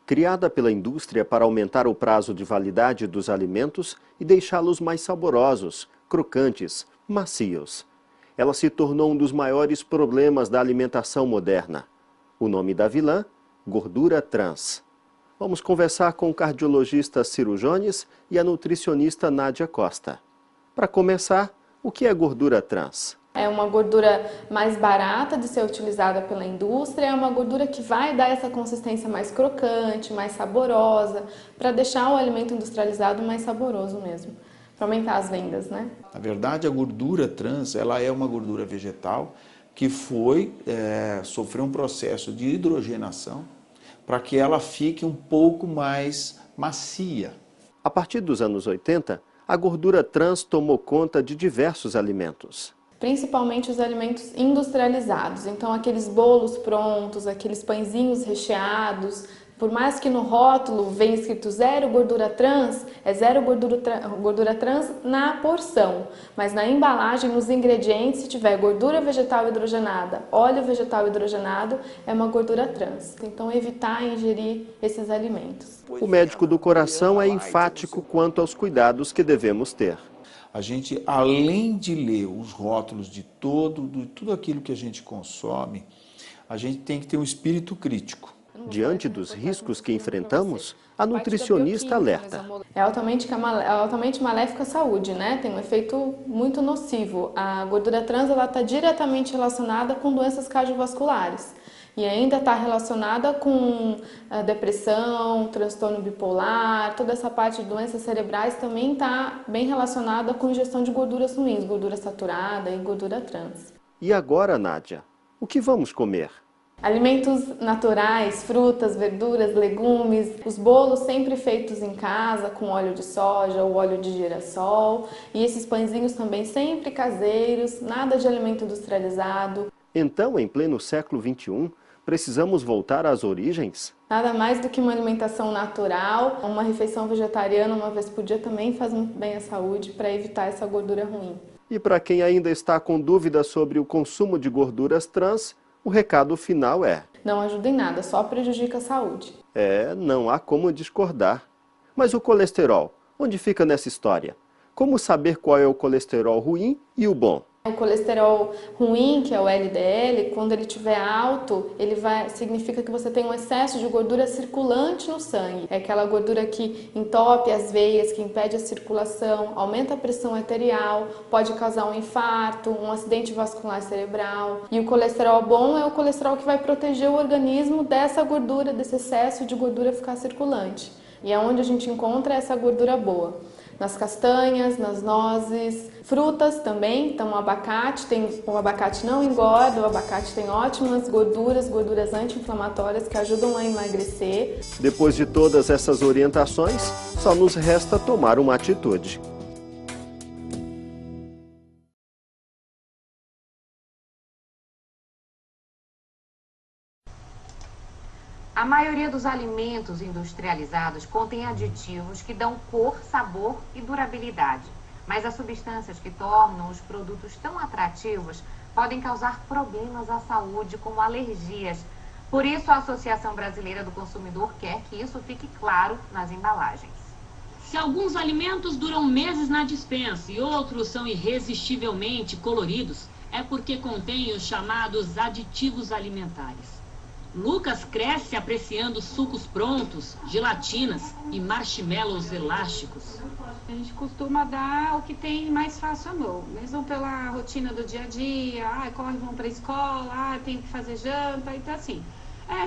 Criada pela indústria para aumentar o prazo de validade dos alimentos e deixá-los mais saborosos, crocantes, macios. Ela se tornou um dos maiores problemas da alimentação moderna. O nome da vilã? Gordura trans. Vamos conversar com o cardiologista Ciro Jones e a nutricionista Nádia Costa. Para começar, o que é gordura trans? É uma gordura mais barata de ser utilizada pela indústria, é uma gordura que vai dar essa consistência mais crocante, mais saborosa, para deixar o alimento industrializado mais saboroso mesmo, para aumentar as vendas, né? Na verdade, a gordura trans, ela é uma gordura vegetal que sofreu um processo de hidrogenação para que ela fique um pouco mais macia. A partir dos anos 80, a gordura trans tomou conta de diversos alimentos. Principalmente os alimentos industrializados, então aqueles bolos prontos, aqueles pãezinhos recheados, por mais que no rótulo venha escrito zero gordura trans, é zero gordura trans na porção, mas na embalagem, nos ingredientes, se tiver gordura vegetal hidrogenada, óleo vegetal hidrogenado, é uma gordura trans. Então evitar ingerir esses alimentos. O médico do coração é enfático quanto aos cuidados que devemos ter. A gente, além de ler os rótulos de tudo aquilo que a gente consome, a gente tem que ter um espírito crítico. Diante dos riscos que enfrentamos, a nutricionista alerta. É altamente maléfica à saúde, né? Tem um efeito muito nocivo. A gordura trans está diretamente relacionada com doenças cardiovasculares. E ainda está relacionada com depressão, transtorno bipolar, toda essa parte de doenças cerebrais também está bem relacionada com ingestão de gorduras ruins, gordura saturada e gordura trans. E agora, Nádia, o que vamos comer? Alimentos naturais, frutas, verduras, legumes, os bolos sempre feitos em casa com óleo de soja ou óleo de girassol e esses pãezinhos também sempre caseiros, nada de alimento industrializado. Então, em pleno século XXI, precisamos voltar às origens? Nada mais do que uma alimentação natural, uma refeição vegetariana uma vez por dia também faz muito bem à saúde para evitar essa gordura ruim. E para quem ainda está com dúvidas sobre o consumo de gorduras trans, o recado final é: não ajuda em nada, só prejudica a saúde. Não há como discordar. Mas o colesterol, onde fica nessa história? Como saber qual é o colesterol ruim e o bom? O colesterol ruim, que é o LDL, quando ele estiver alto, significa que você tem um excesso de gordura circulante no sangue. É aquela gordura que entope as veias, que impede a circulação, aumenta a pressão arterial, pode causar um infarto, um acidente vascular cerebral. E o colesterol bom é o colesterol que vai proteger o organismo dessa gordura, desse excesso de gordura ficar circulante. E é onde a gente encontra essa gordura boa. Nas castanhas, nas nozes, frutas também, então o abacate não engorda, o abacate tem ótimas gorduras anti-inflamatórias que ajudam a emagrecer. Depois de todas essas orientações, só nos resta tomar uma atitude. A maioria dos alimentos industrializados contém aditivos que dão cor, sabor e durabilidade. Mas as substâncias que tornam os produtos tão atrativos podem causar problemas à saúde, como alergias. Por isso, a Associação Brasileira do Consumidor quer que isso fique claro nas embalagens. Se alguns alimentos duram meses na despensa e outros são irresistivelmente coloridos, é porque contêm os chamados aditivos alimentares. Lucas cresce apreciando sucos prontos, gelatinas e marshmallows elásticos. A gente costuma dar o que tem mais fácil à mão, mesmo pela rotina do dia a dia, corre, vão para a escola, tem que fazer janta, então assim,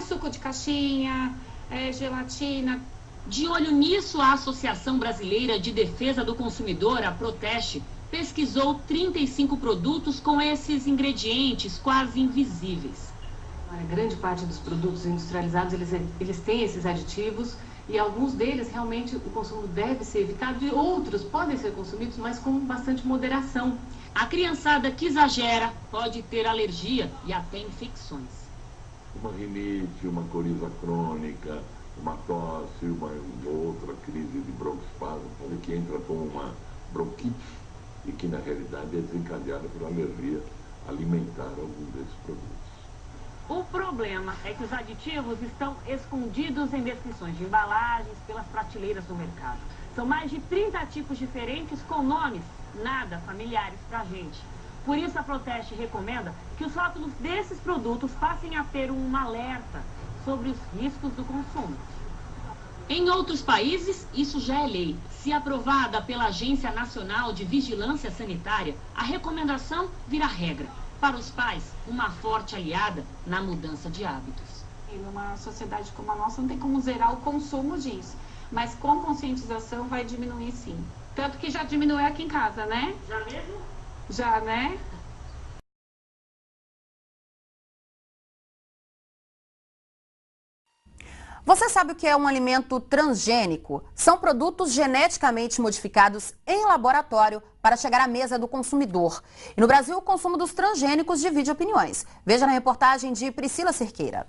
suco de caixinha, gelatina. De olho nisso, a Associação Brasileira de Defesa do Consumidor, a Proteste, pesquisou 35 produtos com esses ingredientes quase invisíveis. A grande parte dos produtos industrializados, eles têm esses aditivos e alguns deles realmente o consumo deve ser evitado e outros podem ser consumidos, mas com bastante moderação. A criançada que exagera pode ter alergia e até infecções. Uma rinite, uma coriza crônica, uma tosse, uma outra crise de broncoespasmo, que entra com uma bronquite e que na realidade é desencadeada por alergia alimentar algum desses produtos. O problema é que os aditivos estão escondidos em descrições de embalagens pelas prateleiras do mercado. São mais de 30 tipos diferentes com nomes nada familiares para a gente. Por isso a Proteste recomenda que os rótulos desses produtos passem a ter um alerta sobre os riscos do consumo. Em outros países, isso já é lei. Se aprovada pela Agência Nacional de Vigilância Sanitária, a recomendação vira regra. Para os pais, uma forte aliada na mudança de hábitos. E numa sociedade como a nossa, não tem como zerar o consumo disso. Mas com conscientização vai diminuir sim. Tanto que já diminuiu aqui em casa, né? Já mesmo? Já, né? Você sabe o que é um alimento transgênico? São produtos geneticamente modificados em laboratório para chegar à mesa do consumidor. E no Brasil, o consumo dos transgênicos divide opiniões. Veja na reportagem de Priscila Cerqueira.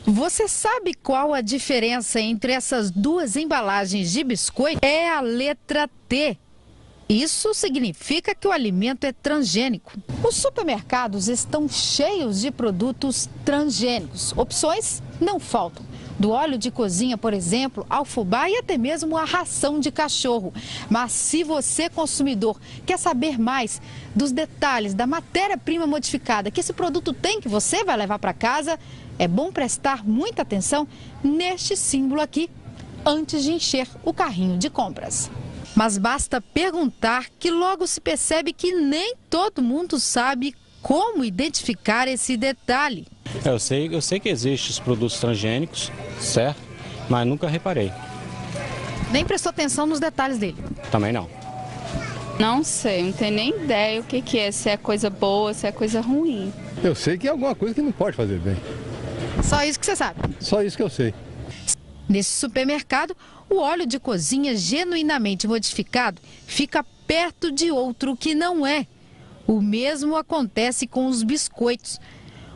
Você sabe qual a diferença entre essas duas embalagens de biscoito? É a letra T. Isso significa que o alimento é transgênico. Os supermercados estão cheios de produtos transgênicos. Opções não faltam. Do óleo de cozinha, por exemplo, ao fubá e até mesmo a ração de cachorro. Mas se você, consumidor, quer saber mais dos detalhes da matéria-prima modificada que esse produto tem, que você vai levar para casa, é bom prestar muita atenção neste símbolo aqui, antes de encher o carrinho de compras. Mas basta perguntar que logo se percebe que nem todo mundo sabe como identificar esse detalhe. Eu sei que existem os produtos transgênicos, certo? Mas nunca reparei. Nem prestou atenção nos detalhes dele? Também não. Não sei, não tenho nem ideia o que é, se é coisa boa, se é coisa ruim. Eu sei que é alguma coisa que não pode fazer bem. Só isso que você sabe? Só isso que eu sei. Nesse supermercado, o óleo de cozinha genuinamente modificado fica perto de outro que não é. O mesmo acontece com os biscoitos.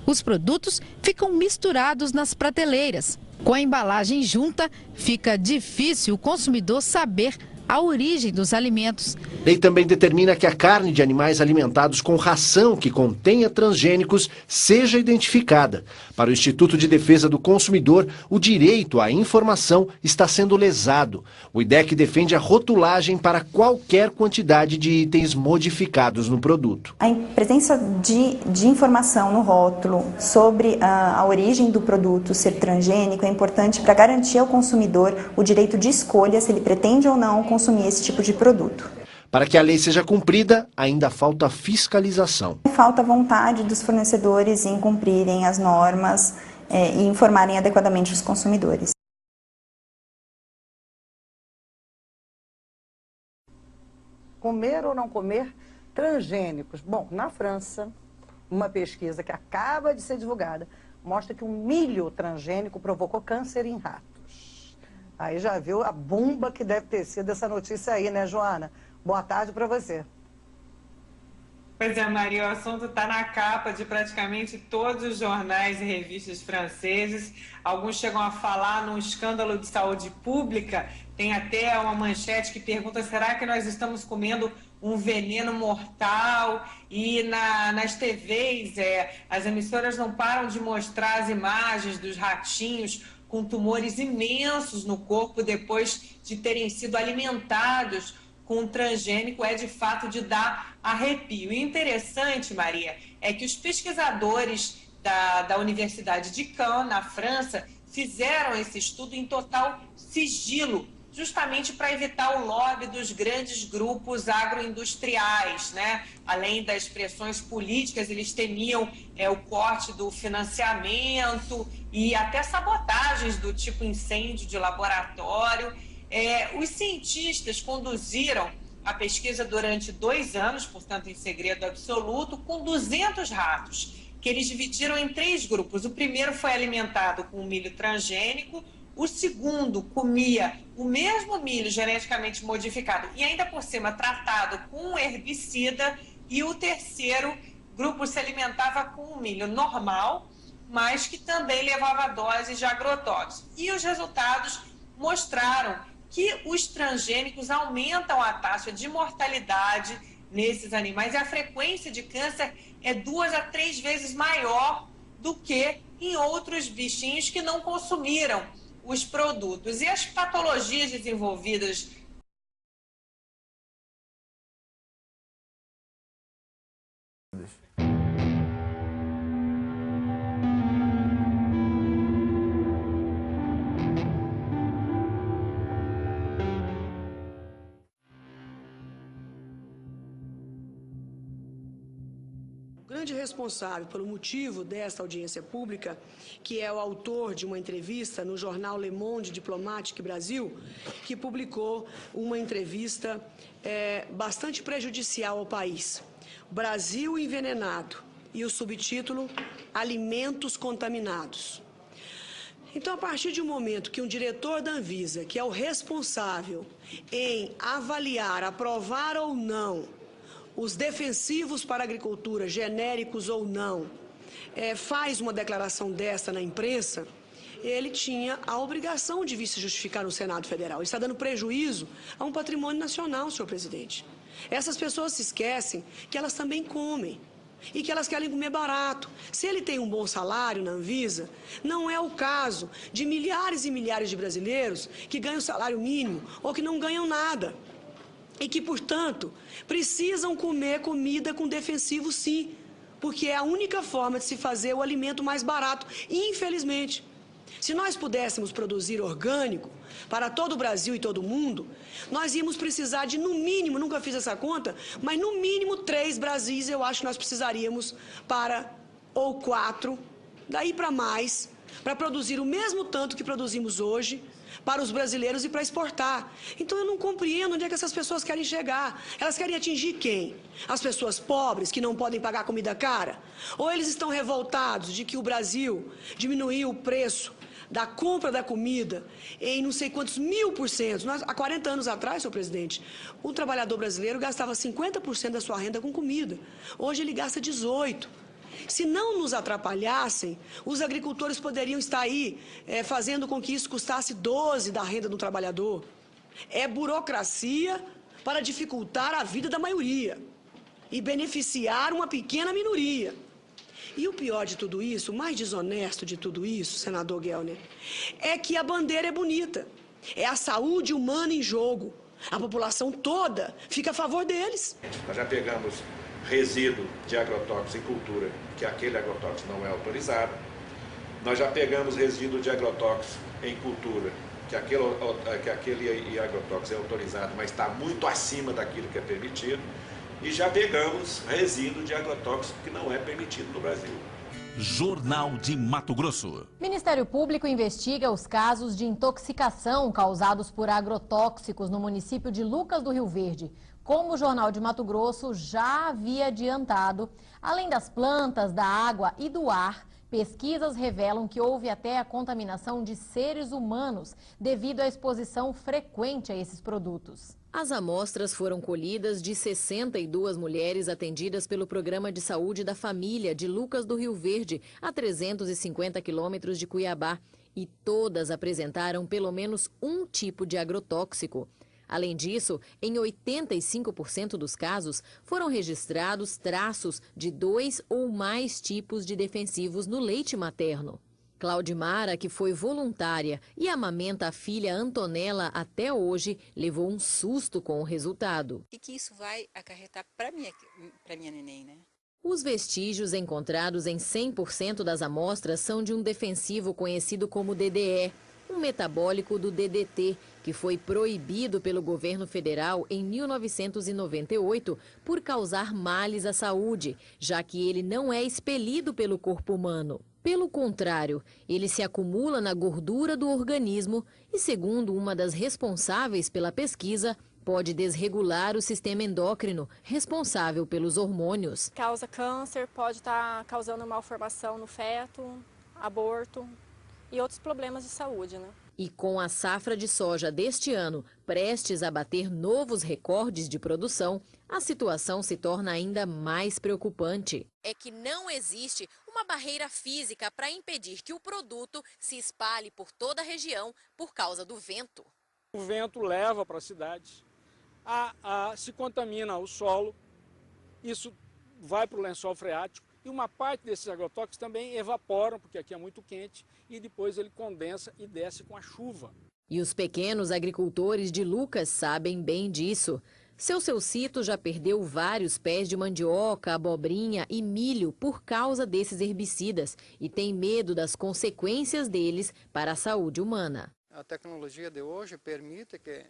Os produtos ficam misturados nas prateleiras. Com a embalagem junta, fica difícil o consumidor saber a origem dos alimentos. A lei também determina que a carne de animais alimentados com ração que contenha transgênicos seja identificada. Para o Instituto de Defesa do Consumidor, o direito à informação está sendo lesado. O IDEC defende a rotulagem para qualquer quantidade de itens modificados no produto. A presença de informação no rótulo sobre a origem do produto ser transgênico é importante para garantir ao consumidor o direito de escolha se ele pretende ou não consumir esse tipo de produto. Para que a lei seja cumprida, ainda falta fiscalização. Falta vontade dos fornecedores em cumprirem as normas e informarem adequadamente os consumidores. Comer ou não comer transgênicos? Bom, na França, uma pesquisa que acaba de ser divulgada mostra que o milho transgênico provocou câncer em ratos. Aí já viu a bomba que deve ter sido essa notícia aí, né, Joana? Boa tarde para você. Pois é, Maria, o assunto está na capa de praticamente todos os jornais e revistas franceses. Alguns chegam a falar num escândalo de saúde pública. Tem até uma manchete que pergunta, será que nós estamos comendo um veneno mortal? E nas TVs, as emissoras não param de mostrar as imagens dos ratinhos com tumores imensos no corpo depois de terem sido alimentados com transgênico. É de fato de dar arrepio. E interessante, Maria, é que os pesquisadores da Universidade de Caen, na França, fizeram esse estudo em total sigilo, justamente para evitar o lobby dos grandes grupos agroindustriais, né? Além das pressões políticas, eles temiam o corte do financiamento e até sabotagens do tipo incêndio de laboratório. Os cientistas conduziram a pesquisa durante 2 anos, portanto em segredo absoluto, com 200 ratos, que eles dividiram em 3 grupos. O primeiro foi alimentado com milho transgênico, o segundo comia o mesmo milho geneticamente modificado e ainda por cima tratado com herbicida, e o terceiro grupo se alimentava com o milho normal, mas que também levava doses de agrotóxicos. E os resultados mostraram que os transgênicos aumentam a taxa de mortalidade nesses animais e a frequência de câncer é 2 a 3 vezes maior do que em outros bichinhos que não consumiram os produtos. E as patologias desenvolvidas O grande responsável pelo motivo desta audiência pública, que é o autor de uma entrevista no jornal Le Monde Diplomatique Brasil, que publicou uma entrevista bastante prejudicial ao país. Brasil envenenado, e o subtítulo Alimentos contaminados. Então, a partir de um momento que um diretor da Anvisa, que é o responsável em avaliar, aprovar ou não os defensivos para a agricultura, genéricos ou não, faz uma declaração dessa na imprensa, ele tinha a obrigação de vir se justificar no Senado Federal. Ele está dando prejuízo a um patrimônio nacional, senhor presidente. Essas pessoas se esquecem que elas também comem e que elas querem comer barato. Se ele tem um bom salário na Anvisa, não é o caso de milhares e milhares de brasileiros que ganham salário mínimo ou que não ganham nada. E que, portanto, precisam comer comida com defensivo, sim, porque é a única forma de se fazer o alimento mais barato, infelizmente. Se nós pudéssemos produzir orgânico para todo o Brasil e todo o mundo, nós íamos precisar de, no mínimo, nunca fiz essa conta, mas no mínimo 3 Brasis eu acho que nós precisaríamos ou 4, daí para mais, para produzir o mesmo tanto que produzimos hoje, para os brasileiros e para exportar. Então eu não compreendo onde é que essas pessoas querem chegar. Elas querem atingir quem? As pessoas pobres que não podem pagar comida cara? Ou eles estão revoltados de que o Brasil diminuiu o preço da compra da comida em não sei quantos 1000%. Há 40 anos atrás, senhor presidente, o trabalhador brasileiro gastava 50% da sua renda com comida. Hoje ele gasta 18%. Se não nos atrapalhassem, os agricultores poderiam estar aí fazendo com que isso custasse 12% da renda do trabalhador. É burocracia para dificultar a vida da maioria e beneficiar uma pequena minoria. E o pior de tudo isso, o mais desonesto de tudo isso, senador Gelner, é que a bandeira é bonita. É a saúde humana em jogo. A população toda fica a favor deles. Nós já pegamos resíduo de agrotóxico em cultura, que aquele agrotóxico não é autorizado. Nós já pegamos resíduo de agrotóxico em cultura, que aquele agrotóxico é autorizado, mas está muito acima daquilo que é permitido. E já pegamos resíduo de agrotóxico que não é permitido no Brasil. Jornal de Mato Grosso. Ministério Público investiga os casos de intoxicação causados por agrotóxicos no município de Lucas do Rio Verde. Como o Jornal de Mato Grosso já havia adiantado, além das plantas, da água e do ar, pesquisas revelam que houve até a contaminação de seres humanos devido à exposição frequente a esses produtos. As amostras foram colhidas de 62 mulheres atendidas pelo Programa de Saúde da Família de Lucas do Rio Verde, a 350 quilômetros de Cuiabá, e todas apresentaram pelo menos um tipo de agrotóxico. Além disso, em 85% dos casos, foram registrados traços de 2 ou mais tipos de defensivos no leite materno. Claudimara, que foi voluntária e amamenta a filha Antonella até hoje, levou um susto com o resultado. O que isso vai acarretar para minha neném, né? Os vestígios encontrados em 100% das amostras são de um defensivo conhecido como DDE, um metabólico do DDT, que foi proibido pelo governo federal em 1998 por causar males à saúde, já que ele não é expelido pelo corpo humano. Pelo contrário, ele se acumula na gordura do organismo e, segundo uma das responsáveis pela pesquisa, pode desregular o sistema endócrino, responsável pelos hormônios. Causa câncer, pode estar causando malformação no feto, aborto e outros problemas de saúde, né? E com a safra de soja deste ano prestes a bater novos recordes de produção, a situação se torna ainda mais preocupante. É que não existe uma barreira física para impedir que o produto se espalhe por toda a região por causa do vento. O vento leva para a cidade, se contamina o solo, isso vai para o lençol freático E uma parte desses agrotóxicos também evaporam, porque aqui é muito quente, e depois ele condensa e desce com a chuva. E os pequenos agricultores de Lucas sabem bem disso. Seu Cito já perdeu vários pés de mandioca, abobrinha e milho por causa desses herbicidas e tem medo das consequências deles para a saúde humana. A tecnologia de hoje permite que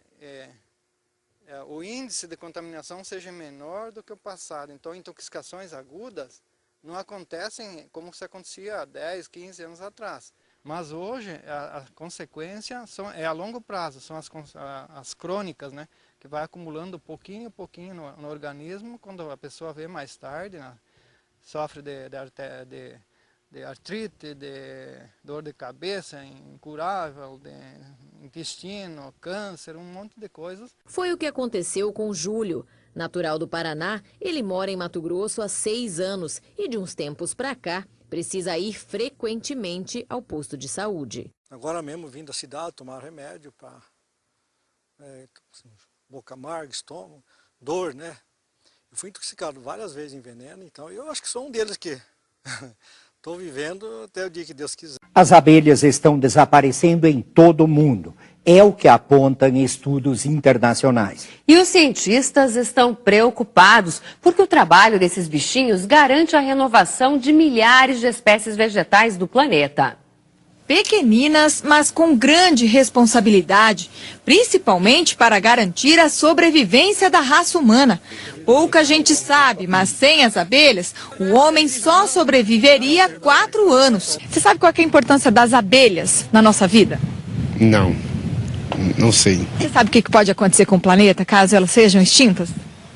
o índice de contaminação seja menor do que o passado. Então, intoxicações agudas não acontecem como se acontecia há 10, 15 anos atrás. Mas hoje a consequência é a longo prazo, são as crônicas, né? Que vai acumulando pouquinho a pouquinho no organismo, quando a pessoa vê mais tarde, né? Sofre de artrite, de dor de cabeça incurável, de intestino, câncer, um monte de coisas. Foi o que aconteceu com Júlio. Natural do Paraná, ele mora em Mato Grosso há 6 anos e de uns tempos para cá precisa ir frequentemente ao posto de saúde. Agora mesmo vim da cidade tomar remédio para boca amarga, estômago, dor, né? Eu fui intoxicado várias vezes em veneno, então eu acho que sou um deles que estou vivendo até o dia que Deus quiser. As abelhas estão desaparecendo em todo o mundo. É o que apontam estudos internacionais. E os cientistas estão preocupados porque o trabalho desses bichinhos garante a renovação de milhares de espécies vegetais do planeta. Pequeninas, mas com grande responsabilidade, principalmente para garantir a sobrevivência da raça humana. Pouca gente sabe, mas sem as abelhas, o homem só sobreviveria 4 anos. Você sabe qual é a importância das abelhas na nossa vida? Não sei. Você sabe o que pode acontecer com o planeta caso elas sejam extintas?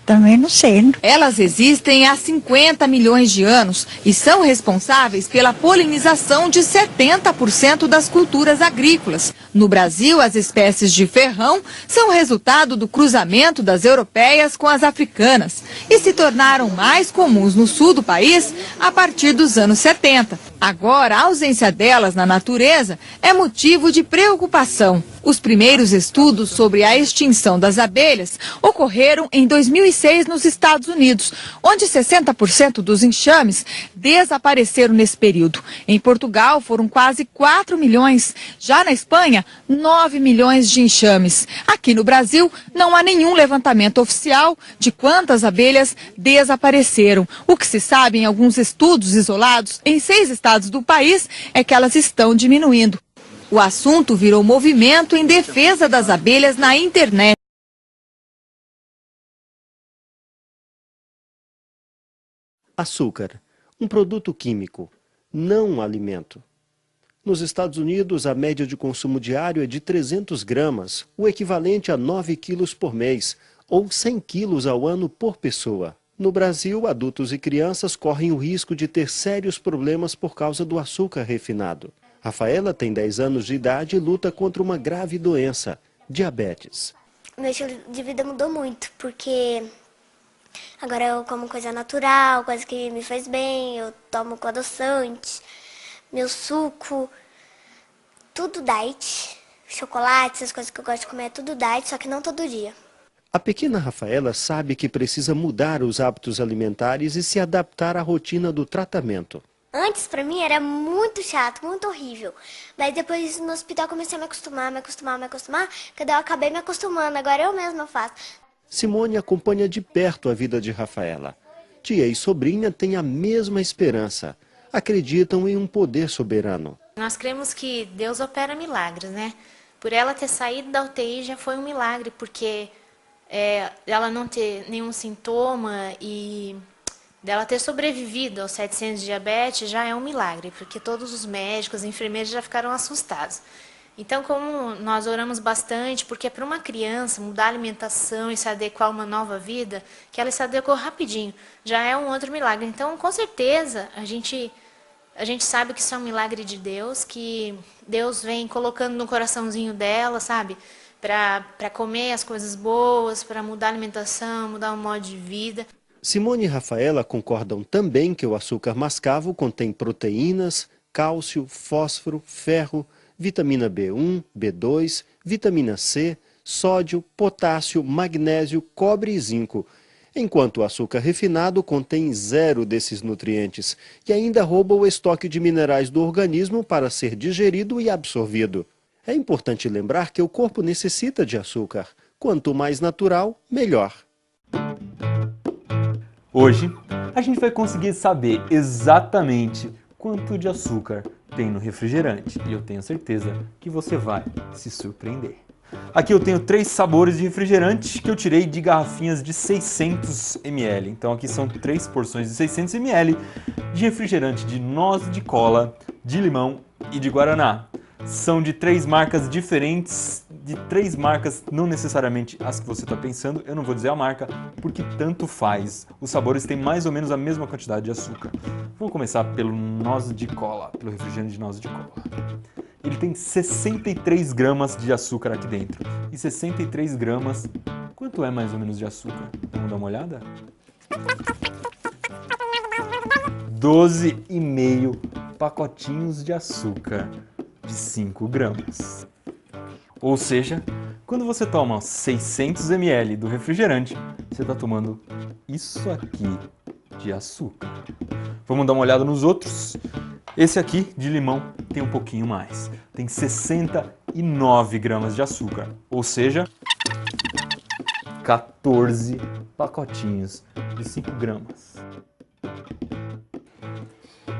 Também não sei. Elas existem há 50 milhões de anos e são responsáveis pela polinização de 70% das culturas agrícolas. No Brasil, as espécies de ferrão são resultado do cruzamento das europeias com as africanas e se tornaram mais comuns no sul do país a partir dos anos 70. Agora, a ausência delas na natureza é motivo de preocupação. Os primeiros estudos sobre a extinção das abelhas ocorreram em 2006 nos Estados Unidos, onde 60% dos enxames desapareceram nesse período. Em Portugal, foram quase 4 milhões. Já na Espanha, 9 milhões de enxames. Aqui no Brasil, não há nenhum levantamento oficial de quantas abelhas desapareceram. O que se sabe em alguns estudos isolados em 6 estados do país é que elas estão diminuindo. O assunto virou movimento em defesa das abelhas na internet. Açúcar, um produto químico, não um alimento. Nos Estados Unidos, a média de consumo diário é de 300 gramas, o equivalente a 9 quilos por mês, ou 100 quilos ao ano por pessoa. No Brasil, adultos e crianças correm o risco de ter sérios problemas por causa do açúcar refinado. Rafaela tem 10 anos de idade e luta contra uma grave doença, diabetes. Meu estilo de vida mudou muito, porque agora eu como coisa natural, coisa que me faz bem, eu tomo com adoçante, meu suco, tudo diet, chocolate, essas coisas que eu gosto de comer, tudo diet, só que não todo dia. A pequena Rafaela sabe que precisa mudar os hábitos alimentares e se adaptar à rotina do tratamento. Antes, pra mim, era muito chato, muito horrível. Daí, depois, no hospital, comecei a me acostumar. Que daí eu acabei me acostumando. Agora eu mesma faço. Simone acompanha de perto a vida de Rafaela. Tia e sobrinha têm a mesma esperança. Acreditam em um poder soberano. Nós cremos que Deus opera milagres, né? Por ela ter saído da UTI já foi um milagre, porque ela não ter nenhum sintoma e dela ter sobrevivido aos 700 de diabetes já é um milagre, porque todos os médicos e enfermeiros já ficaram assustados. Então, como nós oramos bastante, porque é para uma criança mudar a alimentação e se adequar a uma nova vida, que ela se adequou rapidinho, já é um outro milagre. Então, com certeza, a gente sabe que isso é um milagre de Deus, que Deus vem colocando no coraçãozinho dela, sabe? Para comer as coisas boas, para mudar a alimentação, mudar o modo de vida. Simone e Rafaela concordam também que o açúcar mascavo contém proteínas, cálcio, fósforo, ferro, vitamina B1, B2, vitamina C, sódio, potássio, magnésio, cobre e zinco. enquanto o açúcar refinado contém 0 desses nutrientes e ainda rouba o estoque de minerais do organismo para ser digerido e absorvido. É importante lembrar que o corpo necessita de açúcar. Quanto mais natural, melhor. Hoje, a gente vai conseguir saber exatamente quanto de açúcar tem no refrigerante. E eu tenho certeza que você vai se surpreender. Aqui eu tenho 3 sabores de refrigerante que eu tirei de garrafinhas de 600 ml. Então aqui são 3 porções de 600 ml de refrigerante de noz de cola, de limão e de guaraná. São de 3 marcas diferentes, de 3 marcas, não necessariamente as que você está pensando. Eu não vou dizer a marca, porque tanto faz. Os sabores têm mais ou menos a mesma quantidade de açúcar. Vamos começar pelo noz de cola, pelo refrigerante de noz de cola. Ele tem 63 gramas de açúcar aqui dentro. E 63 gramas, quanto é mais ou menos de açúcar? Vamos dar uma olhada? 12,5 pacotinhos de açúcar de 5 gramas. Ou seja, quando você toma 600 ml do refrigerante, você está tomando isso aqui de açúcar. Vamos dar uma olhada nos outros. Esse aqui, de limão, tem um pouquinho mais. Tem 69 gramas de açúcar, ou seja, 14 pacotinhos de 5 gramas.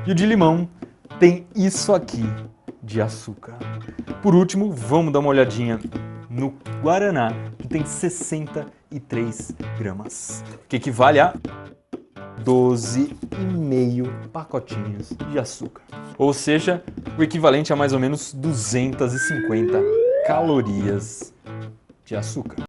E o de limão tem isso aqui de açúcar. Por último, vamos dar uma olhadinha no guaraná, que tem 63 gramas, que equivale a 12,5 pacotinhos de açúcar. Ou seja, o equivalente a mais ou menos 250 calorias de açúcar.